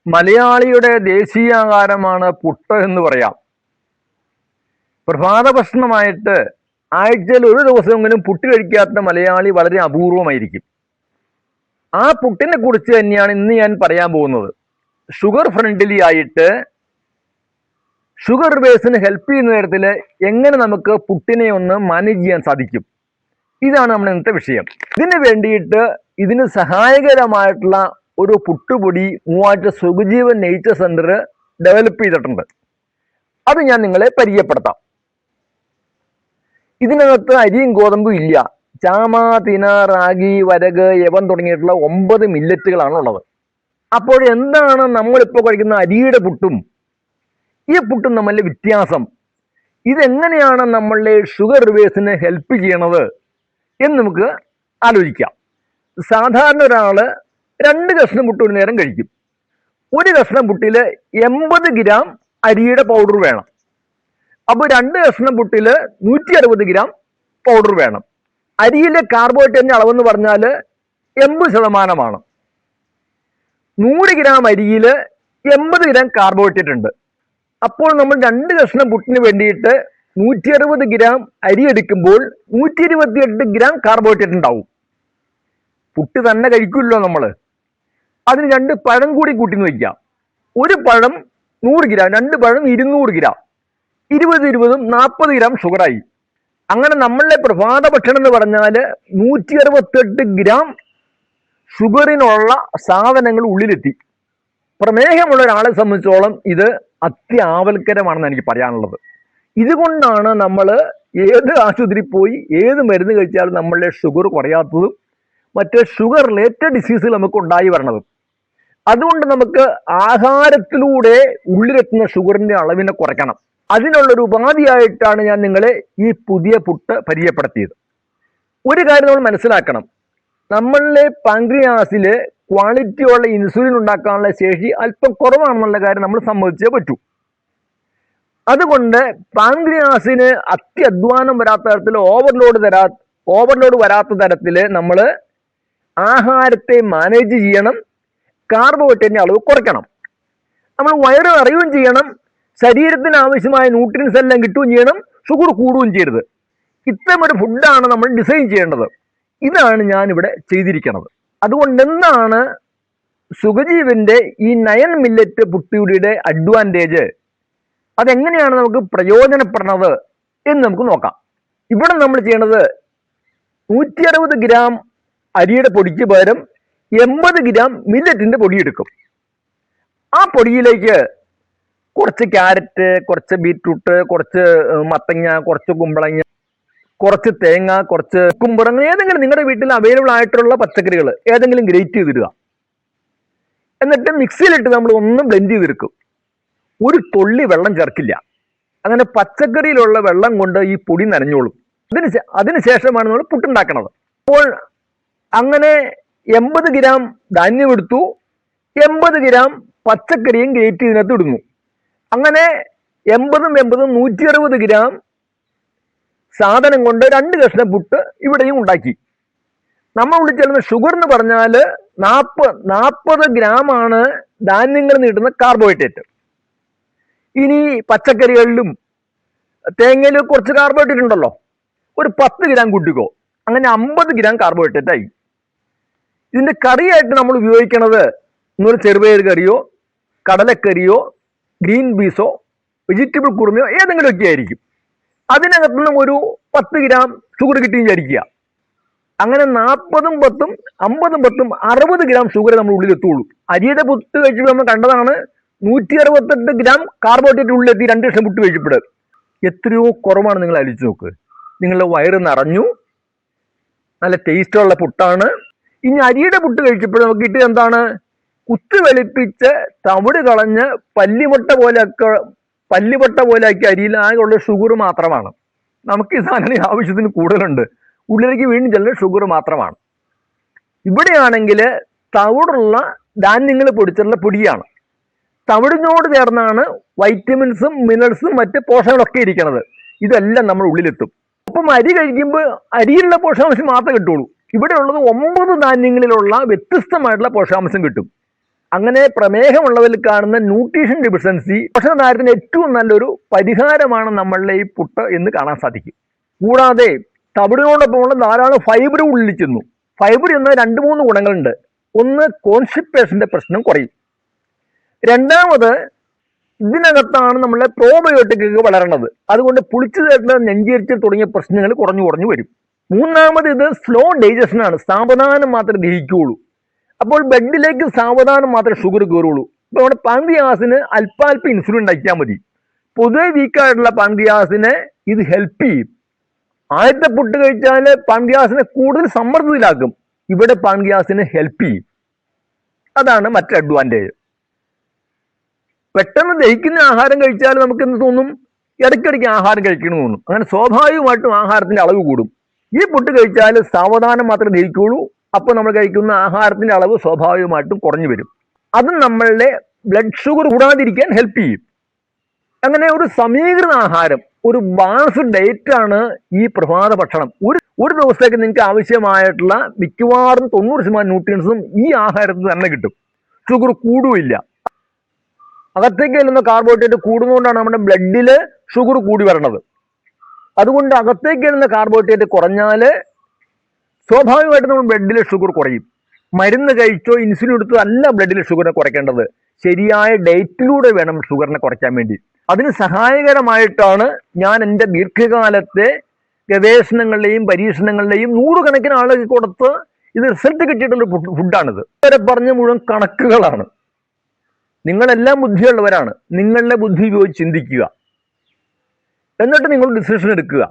മലയാളിയുടെ ദേശീയാഹാരമാണ് പുട്ട് എന്ന് പറയാം. പ്രഭാത ഭക്ഷണമായിട്ട് ആഴ്ചയിൽ ഒരു ദിവസമെങ്കിലും പുട്ട് കഴിക്കാത്ത മലയാളി വളരെ അപൂർവമായിരിക്കും. ആ പുട്ടിനെ കുറിച്ച് തന്നെയാണ് ഇന്ന് ഞാൻ പറയാൻ പോകുന്നത്. ഷുഗർ ഫ്രണ്ട്ലി ആയിട്ട് ഷുഗർ ബേസിന് ഹെൽപ്പ് ചെയ്യുന്ന തരത്തിൽ എങ്ങനെ നമുക്ക് പുട്ടിനെ ഒന്ന് മാനേജ് ചെയ്യാൻ സാധിക്കും, ഇതാണ് നമ്മുടെ ഇന്നത്തെ വിഷയം. ഇതിന് വേണ്ടിയിട്ട് ഇതിന് സഹായകരമായിട്ടുള്ള ഒരു പുട്ടുപൊടി Muvattupuzha Sukhajeevan nature centre develop ചെയ്തിട്ടുണ്ട്. അത് ഞാൻ നിങ്ങളെ പരിചയപ്പെടുത്താം. ഇതിനകത്ത് അരിയും ഗോതമ്പും ഇല്ല. ചാമ, തിന, റാഗി, വരക്, യവൻ തുടങ്ങിയിട്ടുള്ള 9 മില്ലറ്റുകളാണ് ഉള്ളത്. അപ്പോൾ എന്താണ് നമ്മളിപ്പോൾ കഴിക്കുന്ന അരിയുടെ പുട്ടും ഈ പുട്ടും തമ്മിലെ വ്യത്യാസം? ഇതെങ്ങനെയാണ് നമ്മളുടെ ഷുഗർ റിവേഴ്സിനെ ഹെൽപ്പ് ചെയ്യണത് എന്ന് നമുക്ക് ആലോചിക്കാം. സാധാരണ ഒരാൾ 2 കഷ്ണം പുട്ട് ഒരു നേരം കഴിക്കും. ഒരു കഷ്ണം പുട്ടിൽ 80 ഗ്രാം അരിയുടെ പൗഡർ വേണം. അപ്പോൾ 2 കഷ്ണം പുട്ടിൽ 160 ഗ്രാം പൗഡർ വേണം. അരിയിലെ കാർബോഹൈഡ്രേറ്റിന്റെ അളവെന്ന് പറഞ്ഞാൽ 80%. 100 ഗ്രാം അരിയിൽ 80 ഗ്രാം കാർബോഹൈഡ്രേറ്റ് ഉണ്ട്. അപ്പോൾ നമ്മൾ 2 കഷ്ണം പുട്ടിന് വേണ്ടിയിട്ട് 160 ഗ്രാം അരി എടുക്കുമ്പോൾ 128 ഗ്രാം കാർബോഹൈഡ്രേറ്റ് ഉണ്ടാവും. പുട്ട് തന്നെ കഴിക്കുമല്ലോ നമ്മൾ. അതിന് 2 പഴം കൂടി കൂട്ടിന്ന് വയ്ക്കാം. ഒരു പഴം 100 ഗ്രാം, 2 പഴം 200 ഗ്രാം, 20 40 ഗ്രാം ഷുഗറായി. അങ്ങനെ നമ്മളുടെ പ്രഭാത ഭക്ഷണം എന്ന് പറഞ്ഞാൽ 168 ഗ്രാം ഷുഗറിനുള്ള സാധനങ്ങൾ ഉള്ളിലെത്തി. പ്രമേഹമുള്ള ഒരാളെ സംബന്ധിച്ചോളം ഇത് അത്യാവൽക്കരമാണെന്ന് എനിക്ക് പറയാനുള്ളത്. ഇതുകൊണ്ടാണ് നമ്മൾ ഏത് ആശുപത്രി പോയി ഏത് മരുന്ന് കഴിച്ചാലും നമ്മളുടെ ഷുഗർ കുറയാത്തതും മറ്റ് ഷുഗർ റിലേറ്റഡ് ഡിസീസുകൾ നമുക്ക് ഉണ്ടായി വരണതും. അതുകൊണ്ട് നമുക്ക് ആഹാരത്തിലൂടെ ഉള്ളിലെത്തുന്ന ഷുഗറിന്റെ അളവിനെ കുറയ്ക്കണം. അതിനുള്ളൊരു ഉപാധിയായിട്ടാണ് ഞാൻ നിങ്ങളെ ഈ പുതിയ പുട്ട് പരിചയപ്പെടുത്തിയത്. ഒരു കാര്യം നമ്മൾ മനസ്സിലാക്കണം, നമ്മളുടെ പാൻക്രിയാസിൽ ക്വാളിറ്റിയുള്ള ഇൻസുലിൻ ഉണ്ടാക്കാനുള്ള ശേഷി അല്പം കുറവാണെന്നുള്ള കാര്യം നമ്മൾ സമ്മതിച്ചേ പറ്റൂ. അതുകൊണ്ട് പാൻക്രിയാസിന് അത്യധ്വാനം വരാത്ത തരത്തിൽ ഓവർലോഡ് വരാത്ത തരത്തിൽ നമ്മൾ ആഹാരത്തെ മാനേജ് ചെയ്യണം. കാർബോഹൈഡ്രേറ്റിന്റെ അളവ് കുറയ്ക്കണം. നമ്മൾ വയറ് അറിയുകയും ചെയ്യണം. ശരീരത്തിന് ആവശ്യമായ ന്യൂട്രിയൻസ് എല്ലാം കിട്ടുകയും ചെയ്യണം. ഷുഗർ കൂടുകയും ചെയ്യരുത്. ഇത്തരം ഒരു ഫുഡാണ് നമ്മൾ ഡിസൈൻ ചെയ്യേണ്ടത്. ഇതാണ് ഞാനിവിടെ ചെയ്തിരിക്കുന്നത്. അതുകൊണ്ട് എന്താണ് സുഖജീവന്റെ ഈ 9 മില്ലറ്റ് പുട്ടുപൊടിയുടെ അഡ്വാൻറ്റേജ്, അതെങ്ങനെയാണ് നമുക്ക് പ്രയോജനപ്പെടുന്നത് എന്ന് നമുക്ക് നോക്കാം. ഇവിടെ നമ്മൾ ചെയ്യണത് 160 ഗ്രാം അരിയുടെ പൊടിക്ക് പകരം 80 ഗ്രാം മില്ലറ്റിന്റെ പൊടി എടുക്കും. ആ പൊടിയിലേക്ക് കുറച്ച് ക്യാരറ്റ്, കുറച്ച് ബീറ്റ്റൂട്ട്, കുറച്ച് മത്തങ്ങ, കുറച്ച് കുമ്പളങ്ങ, കുറച്ച് തേങ്ങ, കുറച്ച് കുമ്പർ, അങ്ങനെ ഏതെങ്കിലും നിങ്ങളുടെ വീട്ടിൽ അവൈലബിൾ ആയിട്ടുള്ള പച്ചക്കറികൾ ഏതെങ്കിലും ഗ്രേറ്റ് ചെയ്തിടുക. എന്നിട്ട് മിക്സിയിലിട്ട് നമ്മൾ ഒന്ന് ബ്ലെൻഡ് ചെയ്തെടുക്കും. ഒരു തുള്ളി വെള്ളം ചേർക്കില്ല. അങ്ങനെ പച്ചക്കറിയിലുള്ള വെള്ളം കൊണ്ട് ഈ പൊടി നനഞ്ഞോളും. അതിനുശേഷമാണ് നമ്മൾ പുട്ടുണ്ടാക്കണത്. അപ്പോൾ അങ്ങനെ 80 ഗ്രാം ധാന്യം എടുത്തു, 80 ഗ്രാം പച്ചക്കറിയും ഗ്രേറ്റ് ഇതിനകത്ത് ഇടുന്നു. അങ്ങനെ 80 160 ഗ്രാം സാധനം കൊണ്ട് 2 കഷ്ണം പുട്ട് ഇവിടെയും ഉണ്ടാക്കി. നമ്മൾ വിളിച്ചിരുന്ന ഷുഗർ എന്ന് പറഞ്ഞാൽ 40 ഗ്രാമാണ് ധാന്യങ്ങളിൽ നിന്ന് കിട്ടുന്ന കാർബോഹൈഡ്രേറ്റ്. ഇനി പച്ചക്കറികളിലും തേങ്ങയിലും കുറച്ച് കാർബോഹൈഡ്രേറ്റ് ഉണ്ടല്ലോ, ഒരു 10 ഗ്രാം കൂട്ടിക്കോ. അങ്ങനെ 50 ഗ്രാം കാർബോഹൈഡ്രേറ്റ് ആയി. ഇതിന്റെ കറിയായിട്ട് നമ്മൾ ഉപയോഗിക്കുന്നത് ഇന്നൊരു ചെറുപയർ കറിയോ കടലക്കറിയോ ഗ്രീൻ പീസോ വെജിറ്റബിൾ കുറുമയോ ഏതെങ്കിലുമൊക്കെ ആയിരിക്കും. അതിനകത്ത് നിന്നും ഒരു 10 ഗ്രാം ഷുഗർ കിട്ടി വിചാരിക്കുക. അങ്ങനെ 40 10 50 10 60 ഗ്രാം ഷുഗർ നമ്മൾ ഉള്ളിലെത്തുള്ളൂ. അരിയുടെ പുട്ട് കഴിച്ചപ്പോൾ നമ്മൾ കണ്ടതാണ് 168 ഗ്രാം കാർബോഹൈഡ്രേറ്റ് ഉള്ളിലെത്തി 2 കഷ്ണം പുട്ട് കഴിച്ചപ്പോൾ. എത്രയോ കുറവാണ്. നിങ്ങൾ ആലോചിച്ച് നോക്ക്. നിങ്ങളുടെ വയറ് നിറഞ്ഞു, നല്ല ടേസ്റ്റുള്ള പുട്ടാണ്. ഇനി അരിയുടെ പുട്ട് കഴിച്ചപ്പോൾ നമുക്ക് കിട്ടിയത് എന്താണ്? കുത്ത് വെളുപ്പിച്ച് തവിട് കളഞ്ഞ് പല്ലിമുട്ട പോലെയൊക്കെ അരിയിൽ ആകെയുള്ള ഷുഗർ മാത്രമാണ്. നമുക്ക് ഈ സാധനം ആവശ്യത്തിന് കൂടുതലുണ്ട്. ഉള്ളിലേക്ക് വീണ്ടും ചെല്ലുന്ന ഷുഗർ മാത്രമാണ്. ഇവിടെയാണെങ്കിൽ തവിടുള്ള ധാന്യങ്ങൾ പൊടിച്ചുള്ള പൊടിയാണ്. തവിടിനോട് ചേർന്നാണ് വൈറ്റമിൻസും മിനറൽസും മറ്റ് പോഷകങ്ങളൊക്കെ ഇരിക്കുന്നത്. ഇതെല്ലാം നമ്മൾ ഉള്ളിലെത്തും. അപ്പം അരി കഴിക്കുമ്പോൾ അരിയിലുള്ള പോഷകാംശം മാത്രമേ കിട്ടുള്ളൂ. ഇവിടെ ഉള്ളത് 9 ധാന്യങ്ങളിലുള്ള വ്യത്യസ്തമായിട്ടുള്ള പോഷകാംശം കിട്ടും. അങ്ങനെ പ്രമേഹമുള്ളവരിൽ കാണുന്ന ന്യൂട്രീഷൻ ഡെഫിഷ്യൻസി പോഷകനാരത്തിന് ഏറ്റവും നല്ലൊരു പരിഹാരമാണ് നമ്മളുടെ ഈ പുട്ട് എന്ന് കാണാൻ സാധിക്കും. കൂടാതെ തവിടിനോടൊപ്പമുള്ള ധാരാളം ഫൈബർ ഉള്ളിൽ ചെന്നു. ഫൈബർ എന്ന 2-3 ഗുണങ്ങളുണ്ട്. ഒന്ന്, കോൺസ്റ്റിപ്പേഷന്റെ പ്രശ്നം കുറയും. രണ്ടാമത്, ഇതിനകത്താണ് നമ്മളെ പ്രോബയോട്ടിക്കുകൾ വളരണത്. അതുകൊണ്ട് പുളിച്ചു ചേർന്ന നെഞ്ചിരിച്ചിൽ തുടങ്ങിയ പ്രശ്നങ്ങൾ കുറഞ്ഞു വരും. മൂന്നാമത്, ഇത് സ്ലോ ഡൈജഷൻ ആണ്, സാവധാനം മാത്രമേ ദഹിക്കുകയുള്ളൂ. അപ്പോൾ ബ്ലഡിലേക്ക് സാവധാനം മാത്രമേ ഷുഗർ കയറുള്ളൂ. ഇപ്പോൾ നമ്മുടെ പാൻക്രിയാസിന് അല്പാൽപ്പം ഇൻസുലിൻ ഉണ്ടാക്കിയാൽ മതി. പൊതുവെ വീക്കായിട്ടുള്ള പാൻക്രിയാസിനെ ഇത് ഹെൽപ്പ് ചെയ്യും. ആദ്യത്തെ പുട്ട് കഴിച്ചാൽ പാൻക്രിയാസിനെ കൂടുതൽ സമ്മർദ്ദത്തിലാക്കും. ഇവിടെ പാൻക്രിയാസിനെ ഹെൽപ്പ് ചെയ്യും. അതാണ് മറ്റൊരു അഡ്വാൻറ്റേജ്. പെട്ടെന്ന് ദഹിക്കുന്ന ആഹാരം കഴിച്ചാൽ നമുക്ക് എന്ത് തോന്നും? ഇടയ്ക്കിടയ്ക്ക് ആഹാരം കഴിക്കണമെന്ന് തോന്നും. അങ്ങനെ സ്വാഭാവികമായിട്ടും ആഹാരത്തിന്റെ അളവ് കൂടും. ഈ പുട്ട് കഴിച്ചാൽ സാവധാനം മാത്രമേ ദഹിക്കുകയുള്ളൂ. അപ്പോൾ നമ്മൾ കഴിക്കുന്ന ആഹാരത്തിന്റെ അളവ് സ്വാഭാവികമായിട്ടും കുറഞ്ഞു വരും. അത് നമ്മളുടെ ബ്ലഡ് ഷുഗർ കൂടാതിരിക്കാൻ ഹെൽപ്പ് ചെയ്യും. അങ്ങനെ ഒരു സമീകൃത ആഹാരം, ഒരു ബാലൻസ്ഡ് ഡയറ്റ് ആണ് ഈ പ്രഭാത ഭക്ഷണം. ഒരു ദിവസത്തേക്ക് നിങ്ങൾക്ക് ആവശ്യമായിട്ടുള്ള മിക്കവാറും 90% ന്യൂട്രിയൻസും ഈ ആഹാരത്തിൽ തന്നെ കിട്ടും. ഷുഗർ കൂടുകയില്ല. അകത്തേക്ക് ചെല്ലുന്ന കാർബോഹൈഡ്രേറ്റ് കൂടുന്നതുകൊണ്ടാണ് നമ്മുടെ ബ്ലഡിൽ ഷുഗർ കൂടി വരണത്. അതുകൊണ്ട് അകത്തേക്ക് ചെല്ലുന്ന കാർബോഹൈഡ്രേറ്റ് കുറഞ്ഞാൽ സ്വാഭാവികമായിട്ട് നമ്മൾ ബ്ലഡിലെ ഷുഗർ കുറയും. മരുന്ന് കഴിച്ചോ ഇൻസുലിൻ എടുത്തോ അല്ല ബ്ലഡിലെ ഷുഗറിനെ കുറയ്ക്കേണ്ടത്. ശരിയായ ഡയറ്റിലൂടെ വേണം ഷുഗറിനെ കുറയ്ക്കാൻ വേണ്ടി. അതിന് സഹായകരമായിട്ടാണ് ഞാൻ എൻ്റെ ദീർഘകാലത്തെ ഗവേഷണങ്ങളുടെയും പരീക്ഷണങ്ങളുടെയും 100 കണക്കിന് ആളുകൾ കൊടുത്ത് ഇത് റിസൾട്ട് കിട്ടിയിട്ടുള്ള ഫുഡാണിത്. വരെ പറഞ്ഞ മുഴുവൻ കണക്കുകളാണ്. നിങ്ങളെല്ലാം ബുദ്ധിയുള്ളവരാണ്. നിങ്ങളുടെ ബുദ്ധി ഉപയോഗിച്ച് ചിന്തിക്കുക, എന്നിട്ട് നിങ്ങൾ ഡിസിഷൻ എടുക്കുക.